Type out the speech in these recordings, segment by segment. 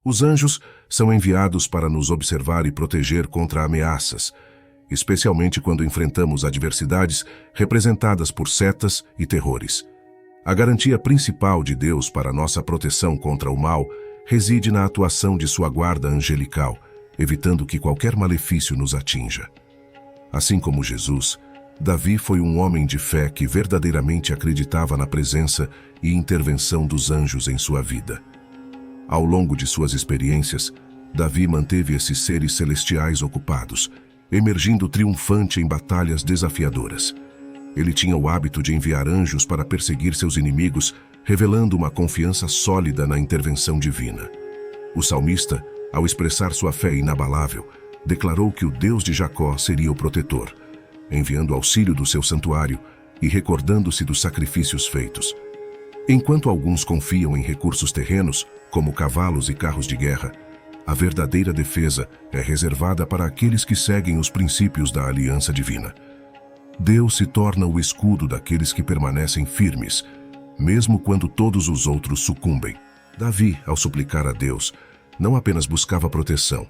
Os anjos são enviados para nos observar e proteger contra ameaças, especialmente quando enfrentamos adversidades representadas por setas e terrores. A garantia principal de Deus para nossa proteção contra o mal reside na atuação de sua guarda angelical, evitando que qualquer malefício nos atinja. Assim como Jesus, Davi foi um homem de fé que verdadeiramente acreditava na presença e intervenção dos anjos em sua vida. Ao longo de suas experiências, Davi manteve esses seres celestiais ocupados, emergindo triunfante em batalhas desafiadoras. Ele tinha o hábito de enviar anjos para perseguir seus inimigos, revelando uma confiança sólida na intervenção divina. O salmista, ao expressar sua fé inabalável, declarou que o Deus de Jacó seria o protetor, enviando auxílio do seu santuário e recordando-se dos sacrifícios feitos. Enquanto alguns confiam em recursos terrenos, como cavalos e carros de guerra, a verdadeira defesa é reservada para aqueles que seguem os princípios da aliança divina. Deus se torna o escudo daqueles que permanecem firmes, mesmo quando todos os outros sucumbem. Davi, ao suplicar a Deus, não apenas buscava proteção,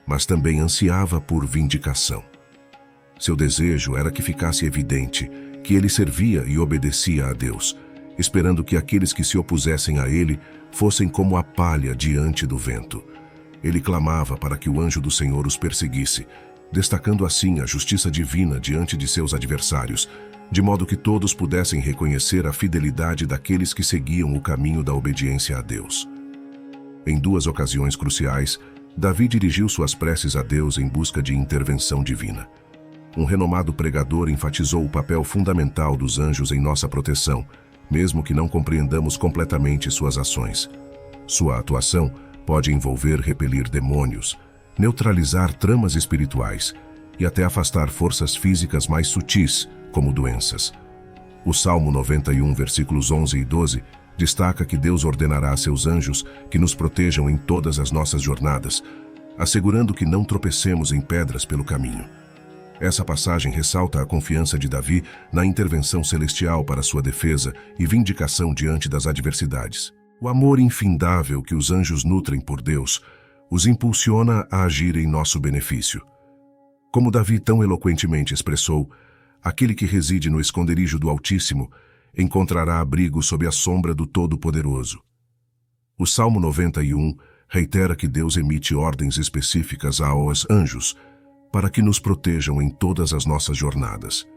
mas também ansiava por vindicação. Seu desejo era que ficasse evidente que ele servia e obedecia a Deus, esperando que aqueles que se opusessem a ele fossem como a palha diante do vento. Ele clamava para que o anjo do Senhor os perseguisse, destacando assim a justiça divina diante de seus adversários, de modo que todos pudessem reconhecer a fidelidade daqueles que seguiam o caminho da obediência a Deus. Em duas ocasiões cruciais, Davi dirigiu suas preces a Deus em busca de intervenção divina. Um renomado pregador enfatizou o papel fundamental dos anjos em nossa proteção, mesmo que não compreendamos completamente suas ações. Sua atuação pode envolver repelir demônios, neutralizar tramas espirituais e até afastar forças físicas mais sutis, como doenças. O Salmo 91, versículos 11 e 12, destaca que Deus ordenará a seus anjos que nos protejam em todas as nossas jornadas, assegurando que não tropecemos em pedras pelo caminho. Essa passagem ressalta a confiança de Davi na intervenção celestial para sua defesa e vindicação diante das adversidades. O amor infindável que os anjos nutrem por Deus os impulsiona a agir em nosso benefício. Como Davi tão eloquentemente expressou, aquele que reside no esconderijo do Altíssimo encontrará abrigo sob a sombra do Todo-Poderoso. O Salmo 91 reitera que Deus emite ordens específicas aos anjos para que nos protejam em todas as nossas jornadas.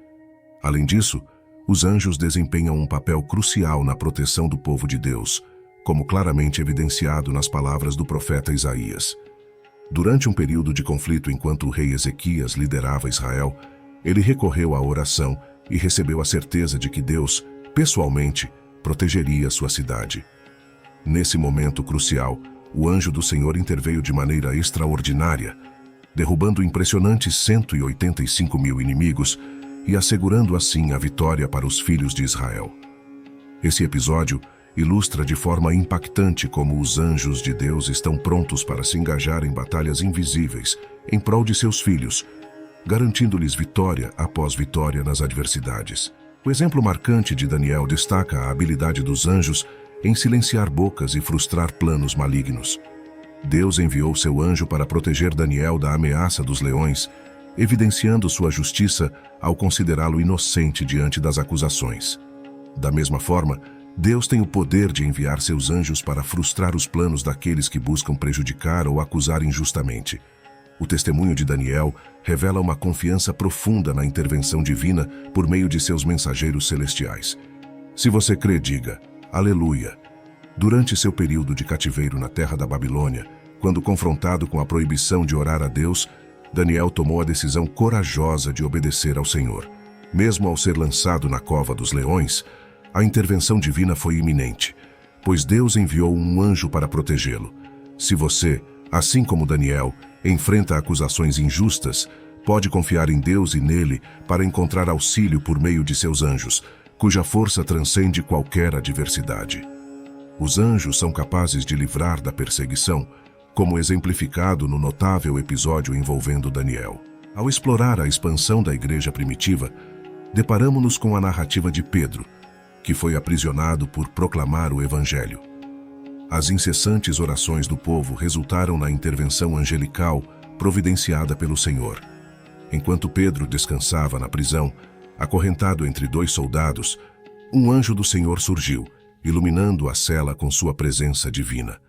Além disso, os anjos desempenham um papel crucial na proteção do povo de Deus, como claramente evidenciado nas palavras do profeta Isaías. Durante um período de conflito enquanto o rei Ezequias liderava Israel, ele recorreu à oração e recebeu a certeza de que Deus, pessoalmente, protegeria sua cidade. Nesse momento crucial, o anjo do Senhor interveio de maneira extraordinária, derrubando impressionantes 185 mil inimigos e assegurando assim a vitória para os filhos de Israel. Esse episódio ilustra de forma impactante como os anjos de Deus estão prontos para se engajar em batalhas invisíveis em prol de seus filhos, garantindo-lhes vitória após vitória nas adversidades. O exemplo marcante de Daniel destaca a habilidade dos anjos em silenciar bocas e frustrar planos malignos. Deus enviou seu anjo para proteger Daniel da ameaça dos leões, evidenciando sua justiça ao considerá-lo inocente diante das acusações. Da mesma forma, Deus tem o poder de enviar seus anjos para frustrar os planos daqueles que buscam prejudicar ou acusar injustamente. O testemunho de Daniel revela uma confiança profunda na intervenção divina por meio de seus mensageiros celestiais. Se você crê, diga, aleluia. Durante seu período de cativeiro na terra da Babilônia, quando confrontado com a proibição de orar a Deus, Daniel tomou a decisão corajosa de obedecer ao Senhor. Mesmo ao ser lançado na cova dos leões, a intervenção divina foi iminente, pois Deus enviou um anjo para protegê-lo. Se você, assim como Daniel, enfrenta acusações injustas, pode confiar em Deus e nele para encontrar auxílio por meio de seus anjos, cuja força transcende qualquer adversidade. Os anjos são capazes de livrar da perseguição, como exemplificado no notável episódio envolvendo Daniel. Ao explorar a expansão da igreja primitiva, deparamo-nos com a narrativa de Pedro, que foi aprisionado por proclamar o Evangelho. As incessantes orações do povo resultaram na intervenção angelical providenciada pelo Senhor. Enquanto Pedro descansava na prisão, acorrentado entre 2 soldados, um anjo do Senhor surgiu, iluminando a cela com sua presença divina.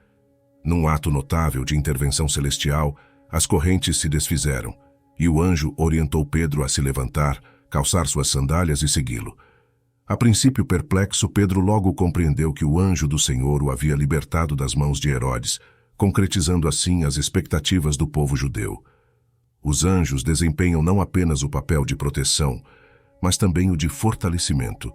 Num ato notável de intervenção celestial, as correntes se desfizeram, e o anjo orientou Pedro a se levantar, calçar suas sandálias e segui-lo. A princípio perplexo, Pedro logo compreendeu que o anjo do Senhor o havia libertado das mãos de Herodes, concretizando assim as expectativas do povo judeu. Os anjos desempenham não apenas o papel de proteção, mas também o de fortalecimento.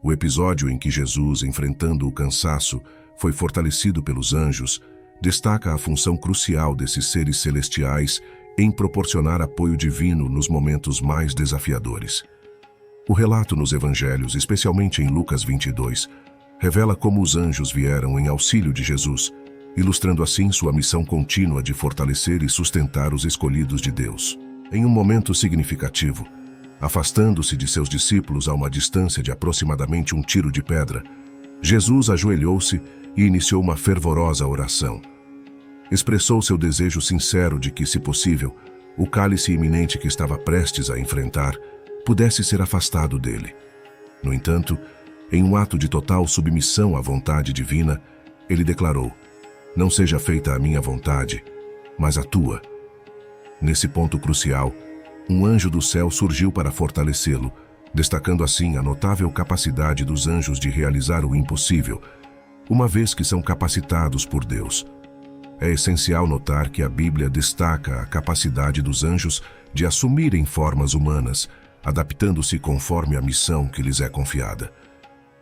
O episódio em que Jesus, enfrentando o cansaço, foi fortalecido pelos anjos, destaca a função crucial desses seres celestiais em proporcionar apoio divino nos momentos mais desafiadores. O relato nos evangelhos, especialmente em Lucas 22, revela como os anjos vieram em auxílio de Jesus, ilustrando assim sua missão contínua de fortalecer e sustentar os escolhidos de Deus. Em um momento significativo, afastando-se de seus discípulos a uma distância de aproximadamente um tiro de pedra, Jesus ajoelhou-se e iniciou uma fervorosa oração. Expressou seu desejo sincero de que, se possível, o cálice iminente que estava prestes a enfrentar pudesse ser afastado dele. No entanto, em um ato de total submissão à vontade divina, ele declarou: "Não seja feita a minha vontade, mas a tua." Nesse ponto crucial, um anjo do céu surgiu para fortalecê-lo, destacando assim a notável capacidade dos anjos de realizar o impossível, uma vez que são capacitados por Deus. É essencial notar que a Bíblia destaca a capacidade dos anjos de assumirem formas humanas, adaptando-se conforme a missão que lhes é confiada.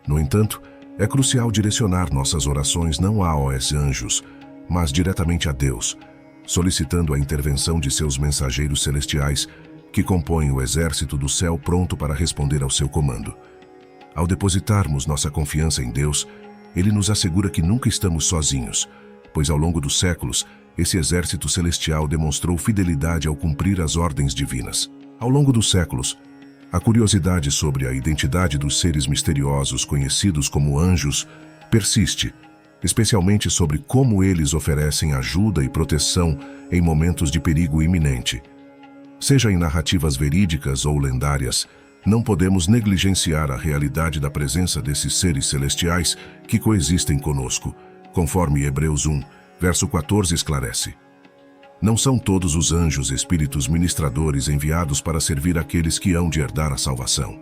No entanto, é crucial direcionar nossas orações não aos anjos, mas diretamente a Deus, solicitando a intervenção de seus mensageiros celestiais, que compõem o exército do céu pronto para responder ao seu comando. Ao depositarmos nossa confiança em Deus, Ele nos assegura que nunca estamos sozinhos, pois ao longo dos séculos, esse exército celestial demonstrou fidelidade ao cumprir as ordens divinas. Ao longo dos séculos, a curiosidade sobre a identidade dos seres misteriosos conhecidos como anjos persiste, especialmente sobre como eles oferecem ajuda e proteção em momentos de perigo iminente. Seja em narrativas verídicas ou lendárias, não podemos negligenciar a realidade da presença desses seres celestiais que coexistem conosco, conforme Hebreus 1, verso 14 esclarece. Não são todos os anjos espíritos ministradores enviados para servir aqueles que hão de herdar a salvação.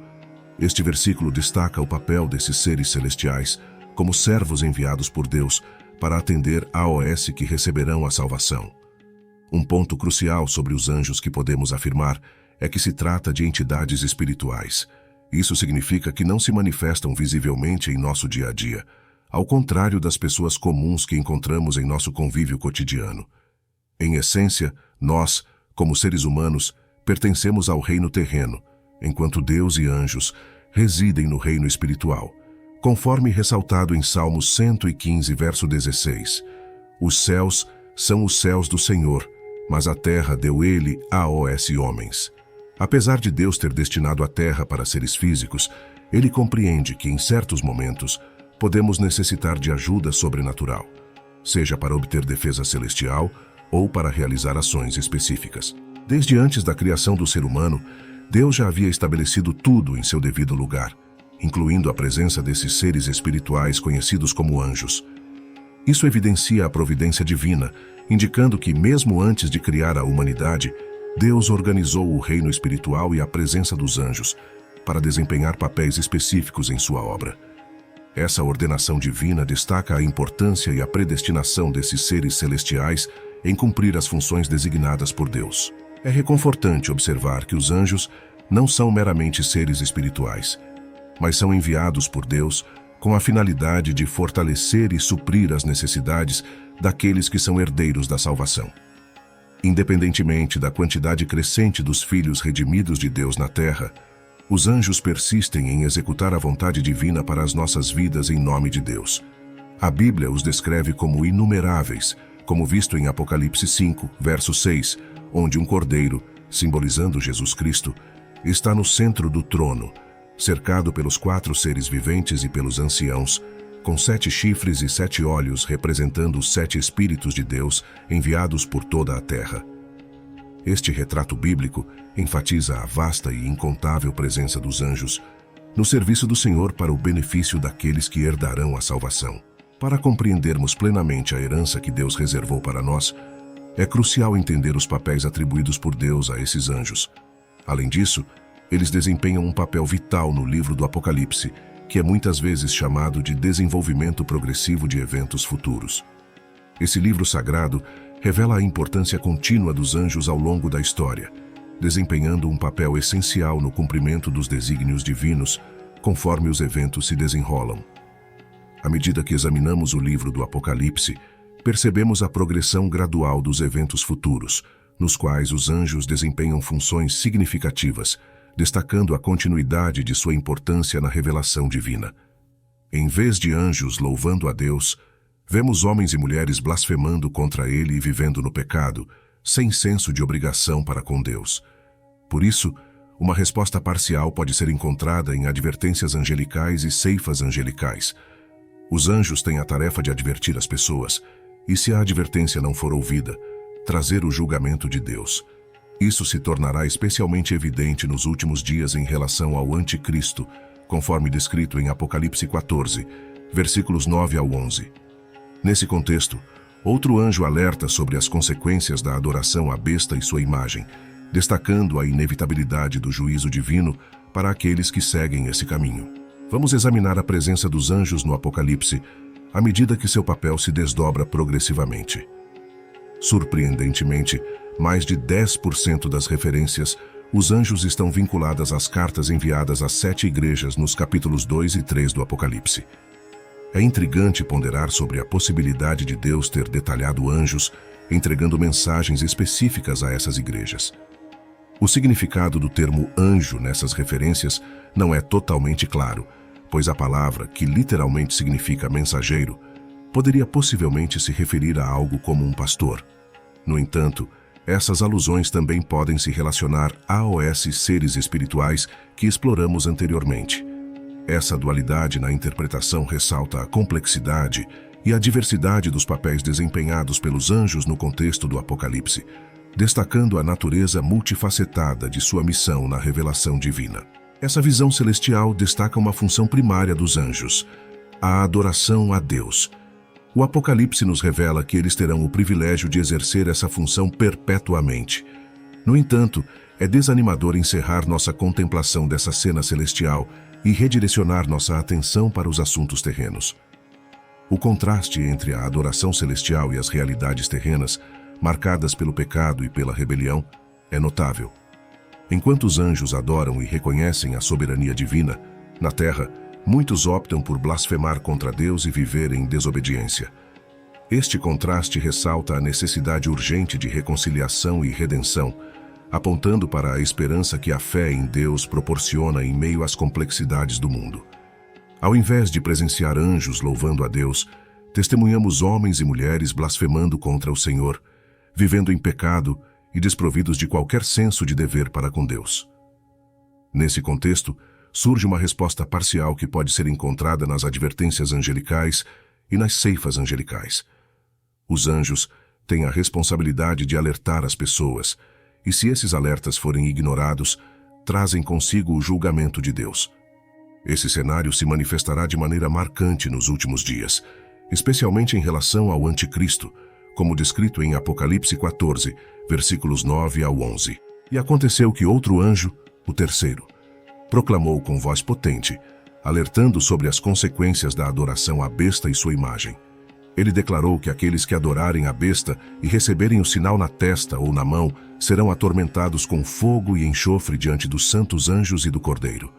Este versículo destaca o papel desses seres celestiais como servos enviados por Deus para atender aos que receberão a salvação. Um ponto crucial sobre os anjos que podemos afirmar é que se trata de entidades espirituais. Isso significa que não se manifestam visivelmente em nosso dia a dia, ao contrário das pessoas comuns que encontramos em nosso convívio cotidiano. Em essência, nós, como seres humanos, pertencemos ao reino terreno, enquanto Deus e anjos residem no reino espiritual. Conforme ressaltado em Salmos 115, verso 16, "Os céus são os céus do Senhor, mas a terra deu Ele aos homens." Apesar de Deus ter destinado a terra para seres físicos, Ele compreende que, em certos momentos, podemos necessitar de ajuda sobrenatural, seja para obter defesa celestial ou para realizar ações específicas. Desde antes da criação do ser humano, Deus já havia estabelecido tudo em seu devido lugar, incluindo a presença desses seres espirituais conhecidos como anjos. Isso evidencia a providência divina, indicando que, mesmo antes de criar a humanidade, Deus organizou o reino espiritual e a presença dos anjos para desempenhar papéis específicos em sua obra. Essa ordenação divina destaca a importância e a predestinação desses seres celestiais em cumprir as funções designadas por Deus. É reconfortante observar que os anjos não são meramente seres espirituais, mas são enviados por Deus com a finalidade de fortalecer e suprir as necessidades daqueles que são herdeiros da salvação. Independentemente da quantidade crescente dos filhos redimidos de Deus na terra, os anjos persistem em executar a vontade divina para as nossas vidas em nome de Deus. A Bíblia os descreve como inumeráveis, como visto em Apocalipse 5, verso 6, onde um cordeiro, simbolizando Jesus Cristo, está no centro do trono, cercado pelos 4 seres viventes e pelos anciãos, com 7 chifres e 7 olhos representando os 7 Espíritos de Deus enviados por toda a terra. Este retrato bíblico enfatiza a vasta e incontável presença dos anjos no serviço do Senhor para o benefício daqueles que herdarão a salvação. Para compreendermos plenamente a herança que Deus reservou para nós, é crucial entender os papéis atribuídos por Deus a esses anjos. Além disso, eles desempenham um papel vital no livro do Apocalipse, que é muitas vezes chamado de desenvolvimento progressivo de eventos futuros. Esse livro sagrado revela a importância contínua dos anjos ao longo da história, desempenhando um papel essencial no cumprimento dos desígnios divinos, conforme os eventos se desenrolam. À medida que examinamos o livro do Apocalipse, percebemos a progressão gradual dos eventos futuros, nos quais os anjos desempenham funções significativas, destacando a continuidade de sua importância na revelação divina. Em vez de anjos louvando a Deus, vemos homens e mulheres blasfemando contra ele e vivendo no pecado, sem senso de obrigação para com Deus. Por isso, uma resposta parcial pode ser encontrada em advertências angelicais e ceifas angelicais. Os anjos têm a tarefa de advertir as pessoas, e se a advertência não for ouvida, trazer o julgamento de Deus. Isso se tornará especialmente evidente nos últimos dias em relação ao Anticristo, conforme descrito em Apocalipse 14, versículos 9 ao 11. Nesse contexto, outro anjo alerta sobre as consequências da adoração à besta e sua imagem, destacando a inevitabilidade do juízo divino para aqueles que seguem esse caminho. Vamos examinar a presença dos anjos no Apocalipse à medida que seu papel se desdobra progressivamente. Surpreendentemente, mais de 10% das referências, os anjos estão vinculadas às cartas enviadas às 7 igrejas nos capítulos 2 e 3 do Apocalipse. É intrigante ponderar sobre a possibilidade de Deus ter detalhado anjos, entregando mensagens específicas a essas igrejas. O significado do termo anjo nessas referências não é totalmente claro, pois a palavra, que literalmente significa mensageiro, poderia possivelmente se referir a algo como um pastor. No entanto, essas alusões também podem se relacionar aos seres espirituais que exploramos anteriormente. Essa dualidade na interpretação ressalta a complexidade e a diversidade dos papéis desempenhados pelos anjos no contexto do Apocalipse, destacando a natureza multifacetada de sua missão na revelação divina. Essa visão celestial destaca uma função primária dos anjos, a adoração a Deus. O Apocalipse nos revela que eles terão o privilégio de exercer essa função perpetuamente. No entanto, é desanimador encerrar nossa contemplação dessa cena celestial e redirecionar nossa atenção para os assuntos terrenos. O contraste entre a adoração celestial e as realidades terrenas, marcadas pelo pecado e pela rebelião, é notável. Enquanto os anjos adoram e reconhecem a soberania divina, na terra, muitos optam por blasfemar contra Deus e viver em desobediência. Este contraste ressalta a necessidade urgente de reconciliação e redenção, apontando para a esperança que a fé em Deus proporciona em meio às complexidades do mundo. Ao invés de presenciar anjos louvando a Deus, testemunhamos homens e mulheres blasfemando contra o Senhor, vivendo em pecado e desprovidos de qualquer senso de dever para com Deus. Nesse contexto, surge uma resposta parcial que pode ser encontrada nas advertências angelicais e nas ceifas angelicais. Os anjos têm a responsabilidade de alertar as pessoas, e se esses alertas forem ignorados, trazem consigo o julgamento de Deus. Esse cenário se manifestará de maneira marcante nos últimos dias, especialmente em relação ao Anticristo, como descrito em Apocalipse 14, versículos 9 ao 11. E aconteceu que outro anjo, o terceiro, proclamou com voz potente, alertando sobre as consequências da adoração à besta e sua imagem. Ele declarou que aqueles que adorarem a besta e receberem o sinal na testa ou na mão serão atormentados com fogo e enxofre diante dos santos anjos e do Cordeiro.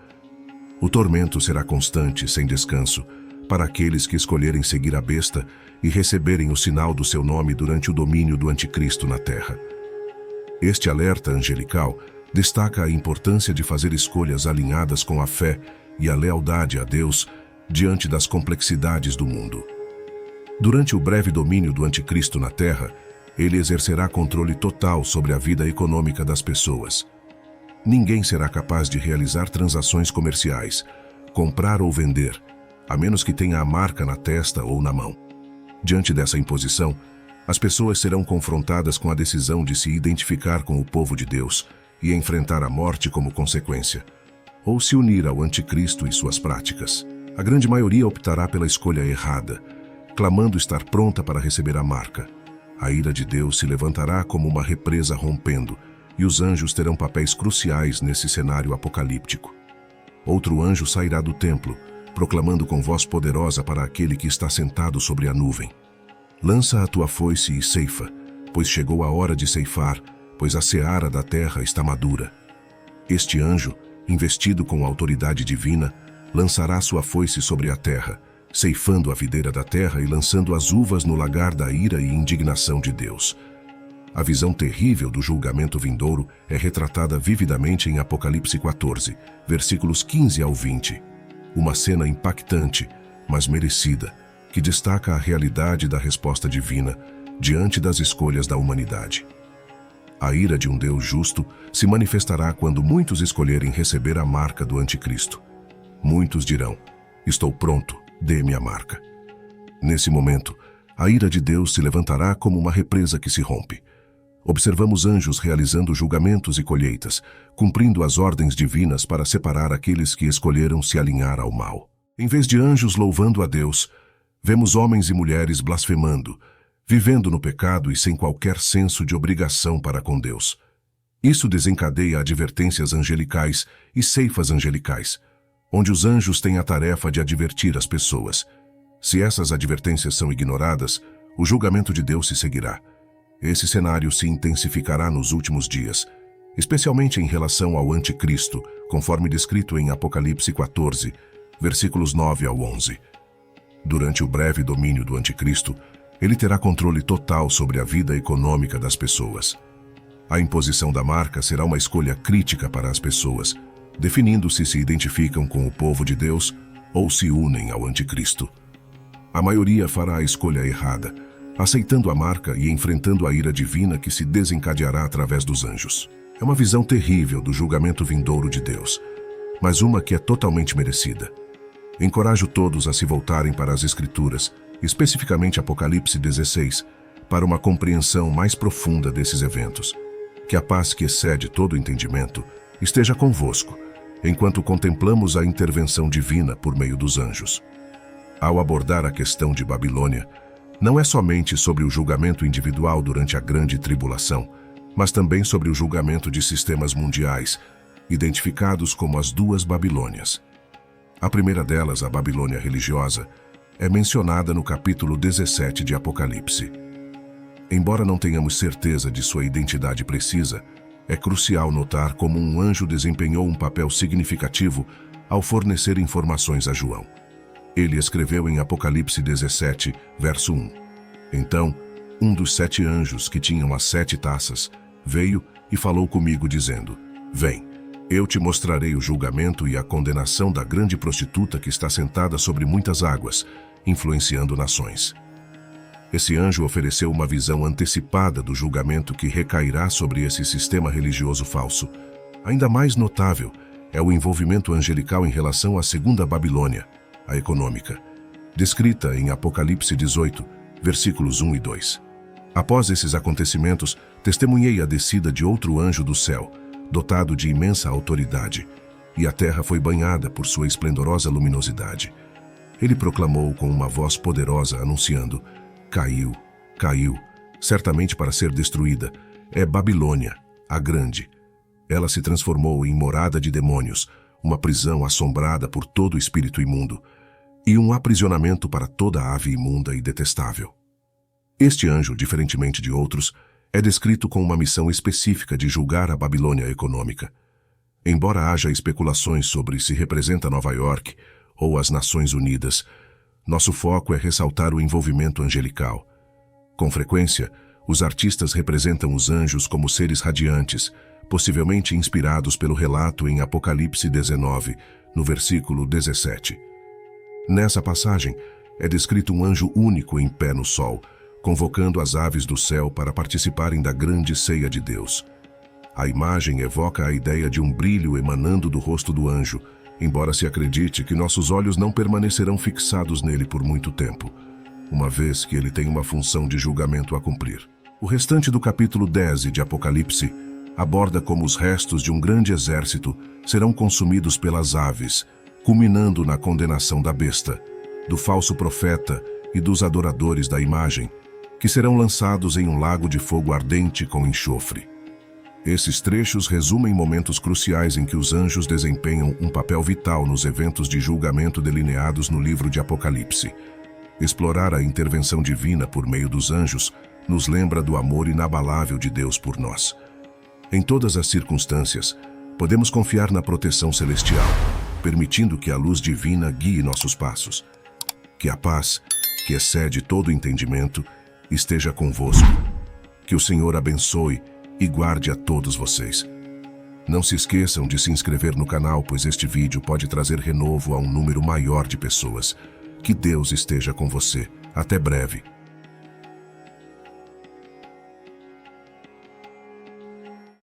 O tormento será constante, sem descanso, para aqueles que escolherem seguir a besta e receberem o sinal do seu nome durante o domínio do Anticristo na terra. Este alerta angelical destaca a importância de fazer escolhas alinhadas com a fé e a lealdade a Deus diante das complexidades do mundo. Durante o breve domínio do Anticristo na terra, ele exercerá controle total sobre a vida econômica das pessoas. Ninguém será capaz de realizar transações comerciais, comprar ou vender, a menos que tenha a marca na testa ou na mão. Diante dessa imposição, as pessoas serão confrontadas com a decisão de se identificar com o povo de Deus e enfrentar a morte como consequência, ou se unir ao anticristo e suas práticas. A grande maioria optará pela escolha errada, clamando estar pronta para receber a marca. A ira de Deus se levantará como uma represa rompendo, e os anjos terão papéis cruciais nesse cenário apocalíptico. Outro anjo sairá do templo, proclamando com voz poderosa para aquele que está sentado sobre a nuvem: lança a tua foice e ceifa, pois chegou a hora de ceifar, pois a seara da terra está madura. Este anjo, investido com autoridade divina, lançará sua foice sobre a terra, ceifando a videira da terra e lançando as uvas no lagar da ira e indignação de Deus. A visão terrível do julgamento vindouro é retratada vividamente em Apocalipse 14, versículos 15 ao 20. Uma cena impactante, mas merecida, que destaca a realidade da resposta divina diante das escolhas da humanidade. A ira de um Deus justo se manifestará quando muitos escolherem receber a marca do anticristo. Muitos dirão: estou pronto, dê-me a marca. Nesse momento, a ira de Deus se levantará como uma represa que se rompe. Observamos anjos realizando julgamentos e colheitas, cumprindo as ordens divinas para separar aqueles que escolheram se alinhar ao mal. Em vez de anjos louvando a Deus, vemos homens e mulheres blasfemando, vivendo no pecado e sem qualquer senso de obrigação para com Deus. Isso desencadeia advertências angelicais e ceifas angelicais, onde os anjos têm a tarefa de advertir as pessoas. Se essas advertências são ignoradas, o julgamento de Deus se seguirá. Esse cenário se intensificará nos últimos dias, especialmente em relação ao anticristo, conforme descrito em Apocalipse 14, versículos 9 ao 11. Durante o breve domínio do anticristo, ele terá controle total sobre a vida econômica das pessoas. A imposição da marca será uma escolha crítica para as pessoas, definindo se identificam com o povo de Deus ou se unem ao anticristo. A maioria fará a escolha errada, aceitando a marca e enfrentando a ira divina que se desencadeará através dos anjos. É uma visão terrível do julgamento vindouro de Deus, mas uma que é totalmente merecida. Encorajo todos a se voltarem para as Escrituras, especificamente Apocalipse 16, para uma compreensão mais profunda desses eventos. Que a paz que excede todo entendimento esteja convosco, enquanto contemplamos a intervenção divina por meio dos anjos. Ao abordar a questão de Babilônia, não é somente sobre o julgamento individual durante a grande tribulação, mas também sobre o julgamento de sistemas mundiais, identificados como as duas Babilônias. A primeira delas, a Babilônia religiosa, é mencionada no capítulo 17 de Apocalipse. Embora não tenhamos certeza de sua identidade precisa, é crucial notar como um anjo desempenhou um papel significativo ao fornecer informações a João. Ele escreveu em Apocalipse 17, verso 1. Então, um dos 7 anjos que tinham as 7 taças veio e falou comigo dizendo: vem, eu te mostrarei o julgamento e a condenação da grande prostituta que está sentada sobre muitas águas, influenciando nações. Esse anjo ofereceu uma visão antecipada do julgamento que recairá sobre esse sistema religioso falso. Ainda mais notável é o envolvimento angelical em relação à segunda Babilônia, a econômica, descrita em Apocalipse 18, versículos 1 e 2. Após esses acontecimentos, testemunhei a descida de outro anjo do céu, dotado de imensa autoridade, e a terra foi banhada por sua esplendorosa luminosidade. Ele proclamou com uma voz poderosa, anunciando: caiu, caiu, certamente para ser destruída, é Babilônia, a grande. Ela se transformou em morada de demônios, uma prisão assombrada por todo espírito imundo, e um aprisionamento para toda ave imunda e detestável. Este anjo, diferentemente de outros, é descrito com uma missão específica de julgar a Babilônia econômica. Embora haja especulações sobre se representa Nova York ou as Nações Unidas, nosso foco é ressaltar o envolvimento angelical. Com frequência, os artistas representam os anjos como seres radiantes, possivelmente inspirados pelo relato em Apocalipse 19, no versículo 17. Nessa passagem, é descrito um anjo único em pé no sol, convocando as aves do céu para participarem da grande ceia de Deus. A imagem evoca a ideia de um brilho emanando do rosto do anjo, embora se acredite que nossos olhos não permanecerão fixados nele por muito tempo, uma vez que ele tem uma função de julgamento a cumprir. O restante do capítulo 10 de Apocalipse aborda como os restos de um grande exército serão consumidos pelas aves, culminando na condenação da besta, do falso profeta e dos adoradores da imagem, que serão lançados em um lago de fogo ardente com enxofre. Esses trechos resumem momentos cruciais em que os anjos desempenham um papel vital nos eventos de julgamento delineados no livro de Apocalipse. Explorar a intervenção divina por meio dos anjos nos lembra do amor inabalável de Deus por nós. Em todas as circunstâncias, podemos confiar na proteção celestial, permitindo que a luz divina guie nossos passos. Que a paz, que excede todo entendimento, esteja convosco. Que o Senhor abençoe e guarde a todos vocês. Não se esqueçam de se inscrever no canal, pois este vídeo pode trazer renovo a um número maior de pessoas. Que Deus esteja com você. Até breve.